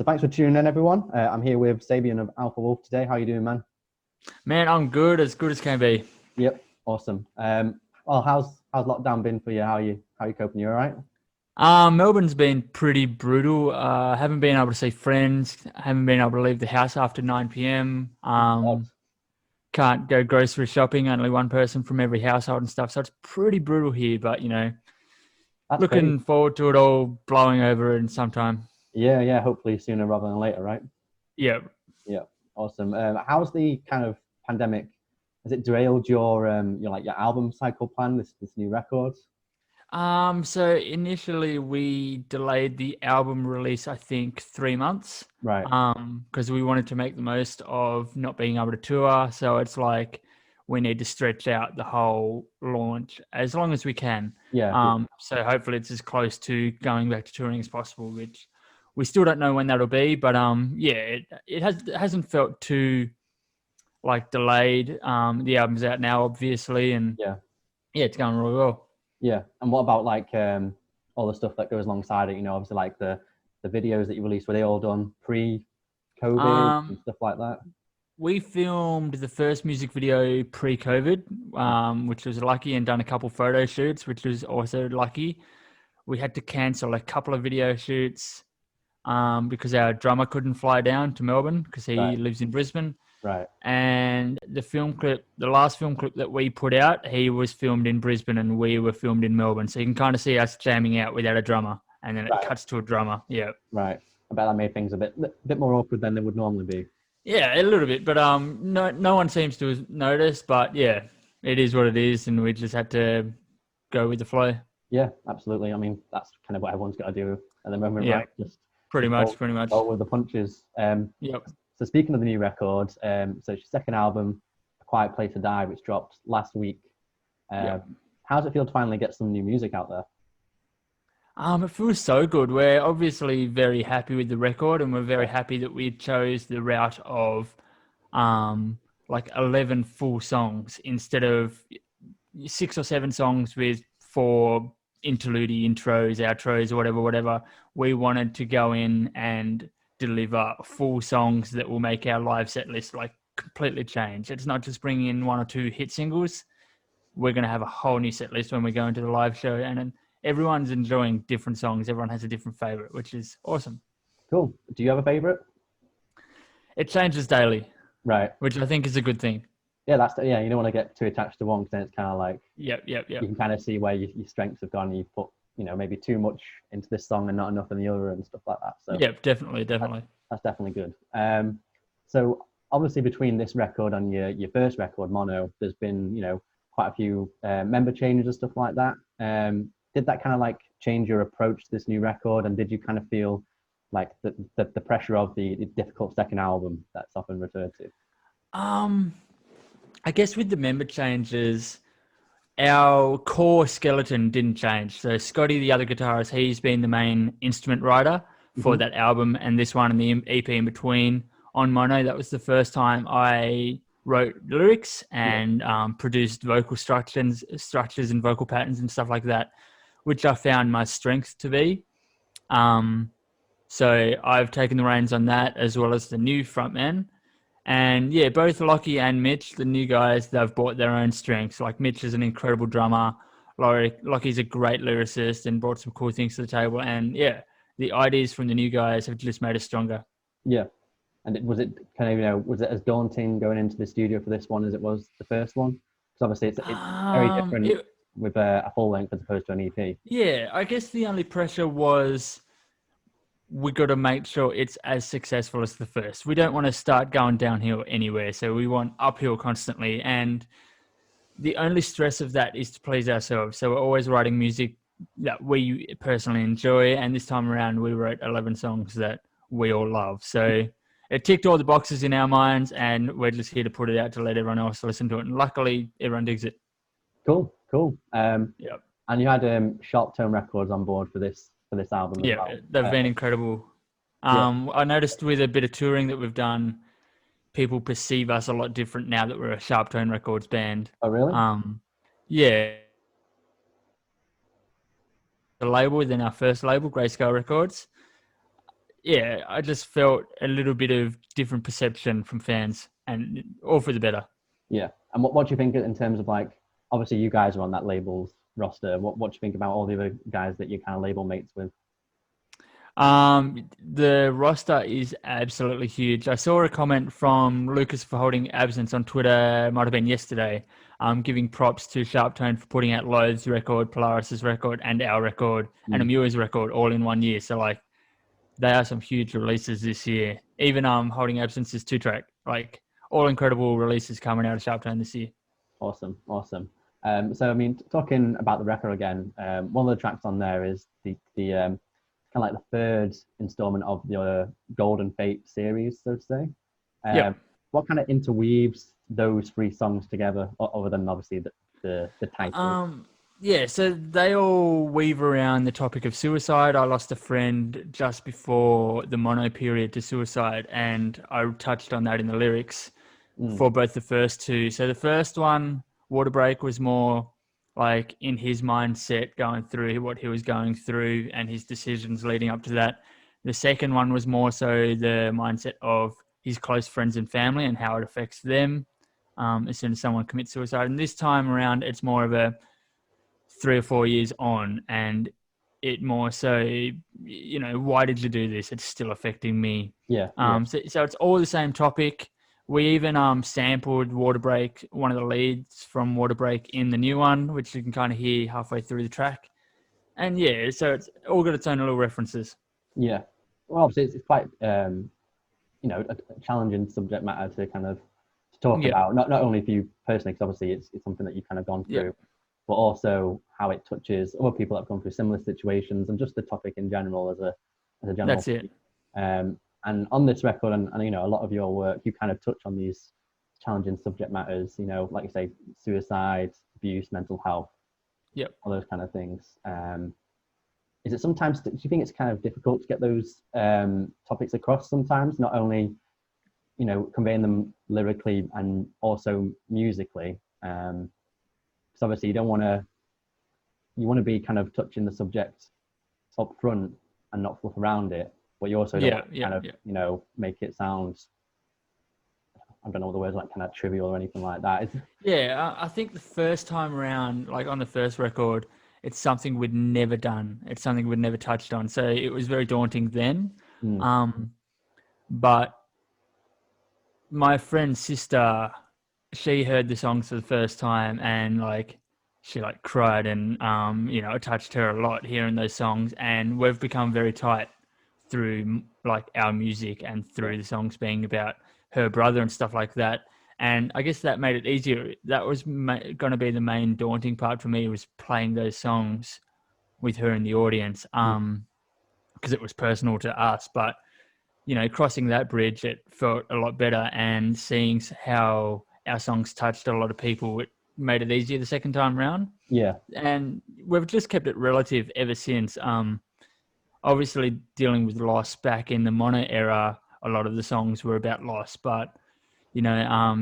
So thanks for tuning in, everyone. I'm here with Sabian of Alpha Wolf today. How you doing, man? Man, I'm good as can be. Yep, awesome. Well, how's lockdown been for you? How you coping? You all right? Melbourne's been pretty brutal. Haven't been able to see friends. Haven't been able to leave the house after 9 p.m. God, Can't go grocery shopping. Only one person from every household and stuff. So it's pretty brutal here. But that's crazy. looking forward to it all blowing over in some time. Yeah. Hopefully sooner rather than later, right? Yeah. Yeah, awesome. How's the kind of pandemic? Has it derailed your album cycle plan? This new record? So initially we delayed the album release, I think 3 months, Right. because we wanted to make the most of not being able to tour. So it's like we need to stretch out the whole launch as long as we can. Yeah. So hopefully it's as close to going back to touring as possible, which we still don't know when that'll be. But yeah, it hasn't felt too like delayed. The album's out now, obviously, and Yeah. yeah, it's going really well. Yeah. And what about like all the stuff that goes alongside it? Obviously like the videos that you released, were they all done pre-COVID and Um, stuff like that? We filmed the first music video pre-COVID, which was lucky, and done a couple photo shoots, which was also lucky. We had to cancel a couple of video shoots because our drummer couldn't fly down to Melbourne because he Right. lives in Brisbane. Right. And the last film clip that we put out, he was filmed in Brisbane and we were filmed in Melbourne. So you can kind of see us jamming out without a drummer, and then it Right. cuts to a drummer. Yeah. Right. I bet that made things a bit more awkward than they would normally be. Yeah, a little bit, but no one seems to have noticed. But yeah, it is what it is, and we just had to go with the flow. Yeah, absolutely. I mean, that's kind of what everyone's got to do at the moment, Yeah, right? Just pretty just much, pretty much. roll with the punches. Yep. So speaking of the new record, so it's your second album, A Quiet Place to Die, which dropped last week. Yep. How does it feel to finally get some new music out there? It feels so good. We're obviously very happy with the record, and we're very happy that we chose the route of, um, like 11 full songs instead of 6 or 7 songs with 4 interlude intros, outros, or whatever. We wanted to go in and deliver full songs that will make our live set list like completely change. It's not just bringing in 1 or 2 hit singles. We're going to have a whole new set list when we go into the live show, and everyone's enjoying different songs. Everyone has a different favorite, which is awesome. Cool. Do you have a favorite? It changes daily, Right. which I think is a good thing. Yeah. You don't want to get too attached to one because then it's kind of like Yep. you can kind of see where your strengths have gone. And you've put maybe too much into this song and not enough in the other and stuff like that. So Yep, definitely. that's definitely good. So obviously between this record and your first record, Mono, there's been quite a few member changes and stuff like that. Did that kind of like change your approach to this new record, and did you kind of feel like the pressure of the difficult second album that's often referred to? Um, I guess with the member changes, our core skeleton didn't change. So Scotty, the other guitarist, he's been the main instrument writer for that album and this one and the EP in between on Mono. That was the first time I wrote lyrics and produced vocal structures and vocal patterns and stuff like that, which I found my strength to be. So I've taken the reins on that as well as the new frontman. And yeah, both Lockie and Mitch, the new guys, they've brought their own strengths. Like Mitch is an incredible drummer. Lockie's a great lyricist and brought some cool things to the table. And yeah, the ideas from the new guys have just made us stronger. Yeah. And was it kind of, was it as daunting going into the studio for this one as it was the first one? Because obviously it's very different with a full length as opposed to an EP. Yeah, I guess the only pressure was we got to make sure it's as successful as the first. We don't want to start going downhill anywhere. So we want uphill constantly. And the only stress of that is to please ourselves. So we're always writing music that we personally enjoy. And this time around, we wrote 11 songs that we all love. So it ticked all the boxes in our minds, and we're just here to put it out to let everyone else listen to it. And luckily, everyone digs it. Cool. Yep. And you had SharpTone Records on board for this album as well. They've been incredible. I noticed with a bit of touring that we've done, people perceive us a lot different now that we're a SharpTone Records band. Oh, really? Yeah. The label within our first label, Grayscale Records. yeah, I just felt a little bit of different perception from fans, and all for the better. Yeah. And what do you think in terms of like, obviously you guys are on that label's roster. What do you think about all the other guys that you kind of label mates with? The roster is absolutely huge. I saw a comment from Lucas for holding absence on Twitter, might have been yesterday, giving props to SharpTone for putting out Loath's record, Polaris's record, and our record, and Mm. Amua's record all in 1 year. So like, they are some huge releases this year. Even holding absence is 2-track. Like, all incredible releases coming out of SharpTone this year. Awesome, awesome. So I mean, talking about the record again, one of the tracks on there is the kind of like the third installment of the Golden Fate series, so to say. Yep. What kind of interweaves those three songs together, other than obviously the title? Yeah, so they all weave around the topic of suicide. I lost a friend just before the mono period to suicide, and I touched on that in the lyrics Mm. for both the first two. So the first one, Water Break, was more like in his mindset going through what he was going through and his decisions leading up to that. The second one was more so the mindset of his close friends and family and how it affects them as soon as someone commits suicide. And this time around, it's more of a 3 or 4 years on, and it more so, why did you do this? It's still affecting me. Yeah, yeah. So it's all the same topic. We even sampled Water Break, one of the leads from Water Break in the new one, which you can kind of hear halfway through the track. And yeah, so it's all got its own little references. Yeah. Well, obviously it's quite a challenging subject matter to kind of talk Yeah, about. Not only for you personally, because obviously it's something that you've kind of gone yeah, through, but also how it touches other people that have gone through similar situations and just the topic in general as a general that's it. theme. And on this record, and a lot of your work, you kind of touch on these challenging subject matters. Like you say, suicide, abuse, mental health, Yep. all those kind of things. Is it sometimes? Do you think it's kind of difficult to get those topics across? Sometimes, not only conveying them lyrically and also musically. Because obviously, you want to be kind of touching the subject up front and not fluff around it, but you also don't Yeah, want to yeah, kind of yeah. make it sound, I don't know what the words, like kind of trivial or anything like that. Yeah, I think the first time around, like on the first record, it's something we'd never done. It's something we'd never touched on. So it was very daunting then. Mm, Um, but my friend's sister, she heard the songs for the first time, and like she like cried, and it touched her a lot hearing those songs, and we've become very tight through like our music and yeah, through the songs being about her brother and stuff like that. And I guess that made it easier. That was going to be the main daunting part for me, was playing those songs with her in the audience, mm, because it was personal to us. But crossing that bridge, it felt a lot better, and seeing how our songs touched a lot of people, it made it easier the second time round. yeah, And we've just kept it relative ever since. Obviously, dealing with loss back in the mono era, a lot of the songs were about loss, but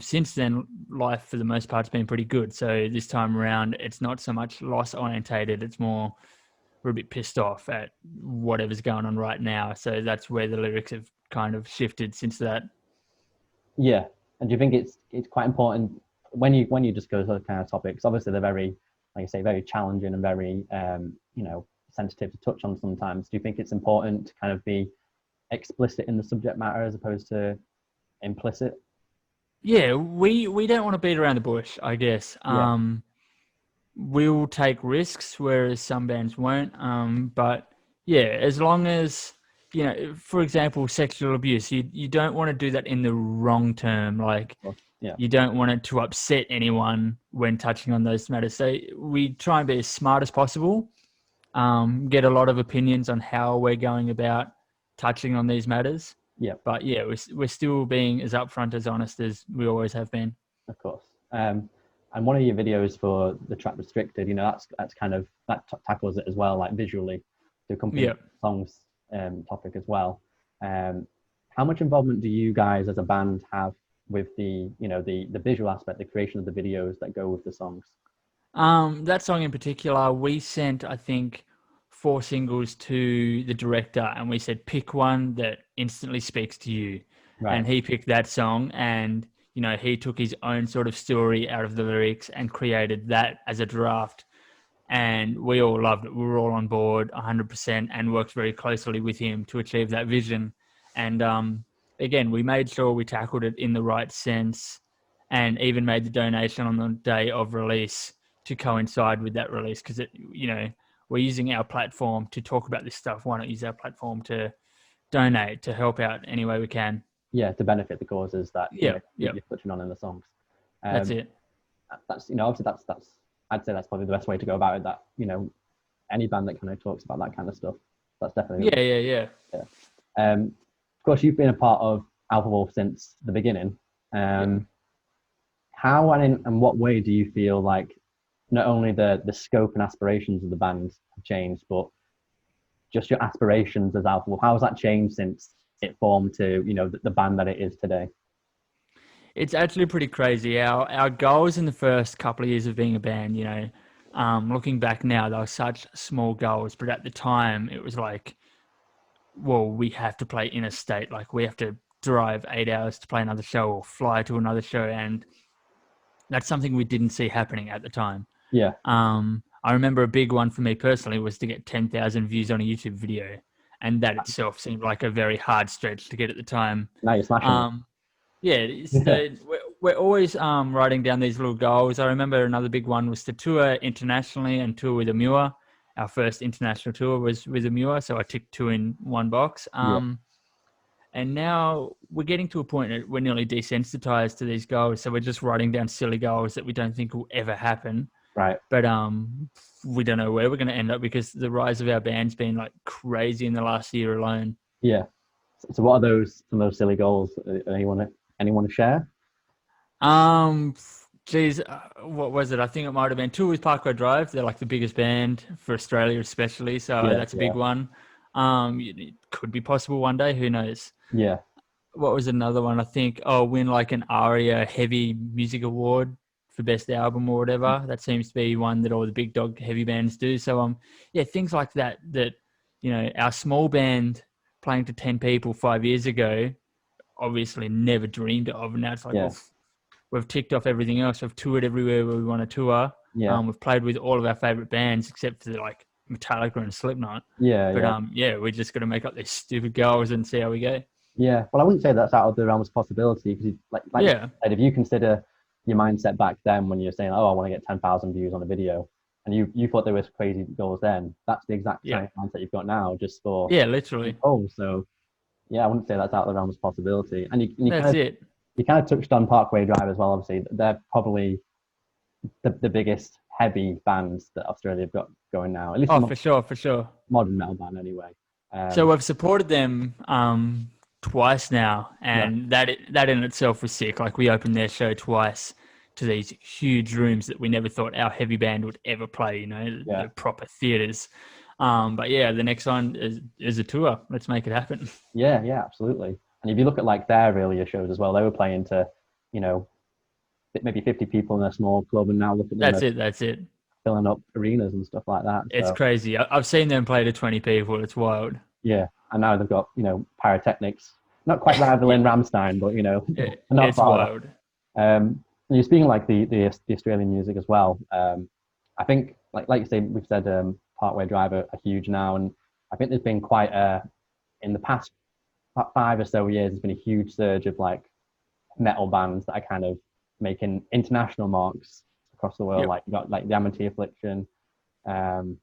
since then, life for the most part has been pretty good. So this time around, it's not so much loss orientated. It's more, we're a bit pissed off at whatever's going on right now. So that's where the lyrics have kind of shifted since that. yeah. And do you think it's quite important when you just go to those kind of topics? Obviously, they're very, like I say, very challenging and very sensitive to touch on sometimes. Do you think it's important to kind of be explicit in the subject matter as opposed to implicit? Yeah, we don't want to beat around the bush, I guess. Yeah, We'll take risks, whereas some bands won't. But yeah, as long as, for example, sexual abuse, you don't want to do that in the wrong term. Like, of course. Yeah, you don't want it to upset anyone when touching on those matters. So we try and be as smart as possible, get a lot of opinions on how we're going about touching on these matters. yeah, But yeah, we're still being as upfront, as honest as we always have been. of course. And one of your videos for the track Restricted, that's kind of that tackles it as well, like visually, to accompany Yeah. the song's topic as well. How much involvement do you guys as a band have with the visual aspect, the creation of the videos that go with the songs? That song in particular, we sent, I think, 4 singles to the director, and we said, pick one that instantly speaks to you. Right. And he picked that song, and he took his own sort of story out of the lyrics and created that as a draft. And we all loved it. We were all on board 100% and worked very closely with him to achieve that vision. And again, we made sure we tackled it in the right sense, and even made the donation on the day of release to coincide with that release, because we're using our platform to talk about this stuff. Why not use our platform to donate, to help out any way we can? Yeah, to benefit the causes that you're touching on in the songs. That's it. That's obviously that's I'd say that's probably the best way to go about it. That any band that kind of talks about that kind of stuff, that's definitely yeah. Of course, you've been a part of Alpha Wolf since the beginning. How and in what way do you feel like not only the scope and aspirations of the band have changed, but just your aspirations as Alpha Wolf? How has that changed since it formed to the band that it is today? It's actually pretty crazy. Our goals in the first couple of years of being a band, looking back now, they were such small goals, but at the time it was like, well, we have to play interstate. Like, we have to drive 8 hours to play another show or fly to another show. And that's something we didn't see happening at the time. Yeah. I remember a big one for me personally was to get 10,000 views on a YouTube video. And that itself seemed like a very hard stretch to get at the time. Now you're smashing it. Yeah, we're always writing down these little goals. I remember another big one was to tour internationally and tour with Amua. Our first international tour was with Amua, so I ticked 2 in one box. And now we're getting to a point that we're nearly desensitized to these goals, so we're just writing down silly goals that we don't think will ever happen. Right. But we don't know where we're going to end up, because the rise of our band's been like crazy in the last year alone. Yeah. So what are some of those silly goals? Anyone to share? What was it? I think it might have been Tour with Parkway Drive. They're like the biggest band for Australia, especially. So that's a big one. It could be possible one day. Who knows? Yeah. What was another one? I think win like an ARIA Heavy Music Award for best album or whatever. That seems to be one that all the big dog heavy bands do. So things like that our small band playing to 10 people 5 years ago obviously never dreamed of. And now it's like, we've ticked off everything else. We've toured everywhere where we want to tour. Yeah. We've played with all of our favorite bands except for like Metallica and Slipknot. We're just going to make up these stupid goals and see how we go. Yeah. Well, I wouldn't say that's out of the realms of possibility, because you said, if you consider your mindset back then when you're saying, I want to get 10,000 views on a video, and you thought there was crazy goals then, that's the exact same mindset you've got now, just for literally. So I wouldn't say that's out of the realms of possibility. And you kind of touched on Parkway Drive as well. Obviously, they're probably the biggest heavy bands that Australia have got going now. At least for sure. Modern metal band, anyway. So we've supported them twice now, and that in itself was sick. Like, we opened their show twice to these huge rooms that we never thought our heavy band would ever play. The proper theaters. But the next one is a tour. Let's make it happen. Yeah, absolutely. And if you look at like their earlier shows as well, they were playing to, maybe 50 people in a small club, and now look at them. That's it. Filling up arenas and stuff like that. It's crazy. I've seen them play to 20 people. It's wild. Yeah, and now they've got pyrotechnics, not quite rivaling Rammstein, but not it's wild. You're speaking like the Australian music as well. I think like you say, we've said Parkway Drive are huge now, and I think there's been quite in the past 5 or so years, there's been a huge surge of like metal bands that are kind of making international marks across the world. Like you got like the Amity Affliction and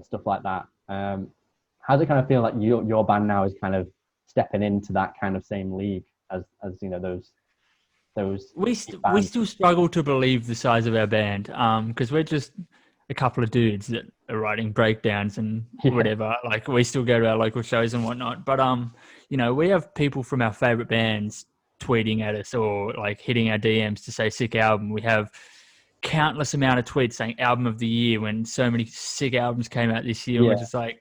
stuff like that. How does it kind of feel like your band now is kind of stepping into that kind of same league as those we still struggle to believe the size of our band, because we're just a couple of dudes that are writing breakdowns and whatever. Like, we still go to our local shows and whatnot, but we have people from our favorite bands tweeting at us or like hitting our DMs to say sick album. We have countless amount of tweets saying album of the year when so many sick albums came out this year. We're just like,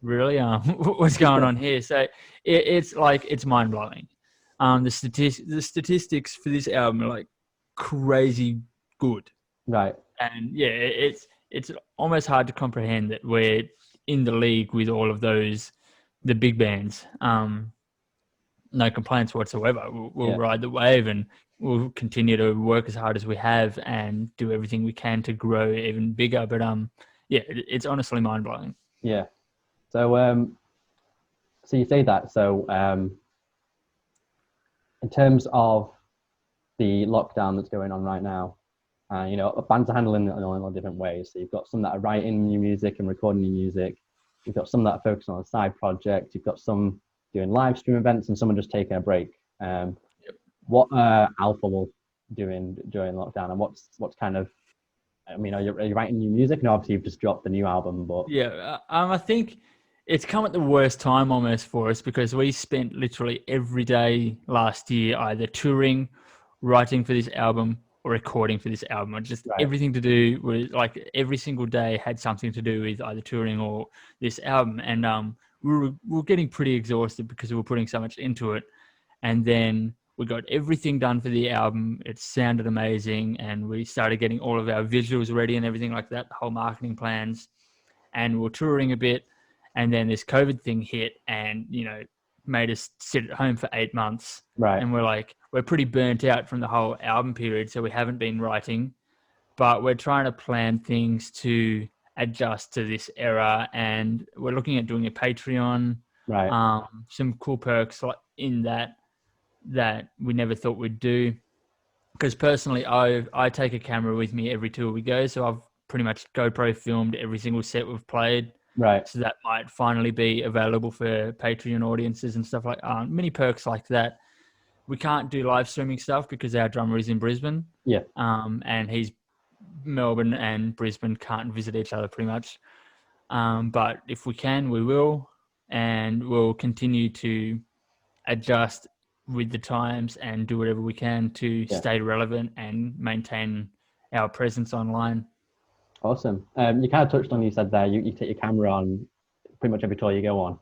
really, what's going on here? So it's mind blowing. The statistics for this album are like crazy good, right? And it's almost hard to comprehend that we're in the league with all of those, the big bands. No complaints whatsoever. We'll ride the wave, and we'll continue to work as hard as we have and do everything we can to grow even bigger. But yeah, it's honestly mind blowing. Yeah. So so you say that. So in terms of the lockdown that's going on right now, you know, bands are handling it in all different ways. So you've got some that are writing new music and recording new music. You've got some that are focusing on a side project. You've got some doing live stream events, and some are just taking a break. What Alpha will doing during lockdown, and what's kind of, I mean, are you writing new music? And obviously you've just dropped the new album, but yeah, I think it's come at the worst time almost for us, because we spent literally every day last year either touring, writing for this album, or recording for this album. And just everything to do with, like, every single day had something to do with either touring or this album. And we were getting pretty exhausted because we were putting so much into it. And then we got everything done for the album. It sounded amazing, and we started getting all of our visuals ready and everything like that, the whole marketing plans. And we're touring a bit, and then this COVID thing hit, and, you know, made us sit at home for 8 months. Right. And we're pretty burnt out from the whole album period, so we haven't been writing, but we're trying to plan things to adjust to this era, and we're looking at doing a Patreon. Right. Some cool perks like in that we never thought we'd do. Because personally, I take a camera with me every tour we go, so I've pretty much GoPro filmed every single set we've played. Right. So that might finally be available for Patreon audiences and stuff like mini perks like that. We can't do live streaming stuff because our drummer is in Brisbane. Yeah. And he's Melbourne and Brisbane can't visit each other pretty much. But if we can, we will, and we'll continue to adjust with the times and do whatever we can to stay relevant and maintain our presence online. Awesome. You kind of touched on, you said there, you take your camera on pretty much every tour you go on.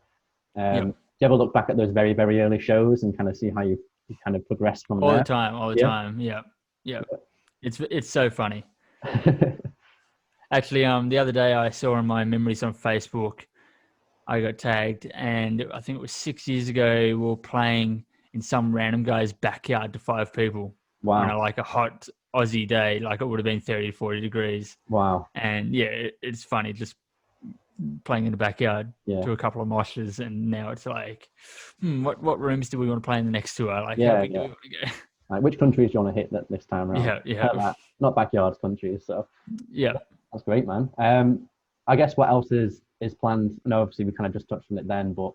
Do you ever look back at those very, very early shows and kind of see how you kind of progressed from all there? the time? Yeah. It's so funny. Actually, the other day I saw in my memories on Facebook, I got tagged, and I think it was 6 years ago, we were playing in some random guy's backyard to 5 people. Wow. On like a hot Aussie day, like it would have been 30 to 40 degrees. Wow. And yeah, it's funny just playing in the backyard to a couple of moshes, and now it's like, what rooms do we want to play in the next tour? Like, how big do we want to go? Like, which countries do you want to hit that this time around? Yeah. Not backyards, countries. So yeah, that's great, man. I guess what else is planned? I know obviously we kind of just touched on it then, but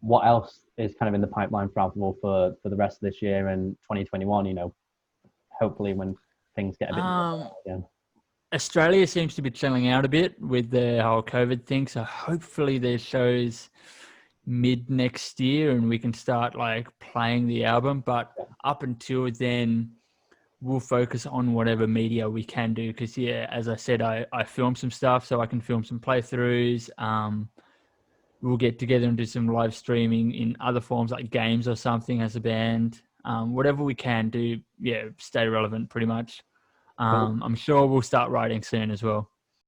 what else is kind of in the pipeline for Alphaville for the rest of this year and 2021? You know, hopefully when things get a bit more again. Australia seems to be chilling out a bit with the whole COVID thing, so hopefully there's shows mid next year and we can start like playing the album. But up until then, we'll focus on whatever media we can do. Because as I said, I film some stuff, so I can film some playthroughs. We'll get together and do some live streaming in other forms like games or something as a band. Whatever we can do, stay relevant pretty much. I'm sure we'll start writing soon as well.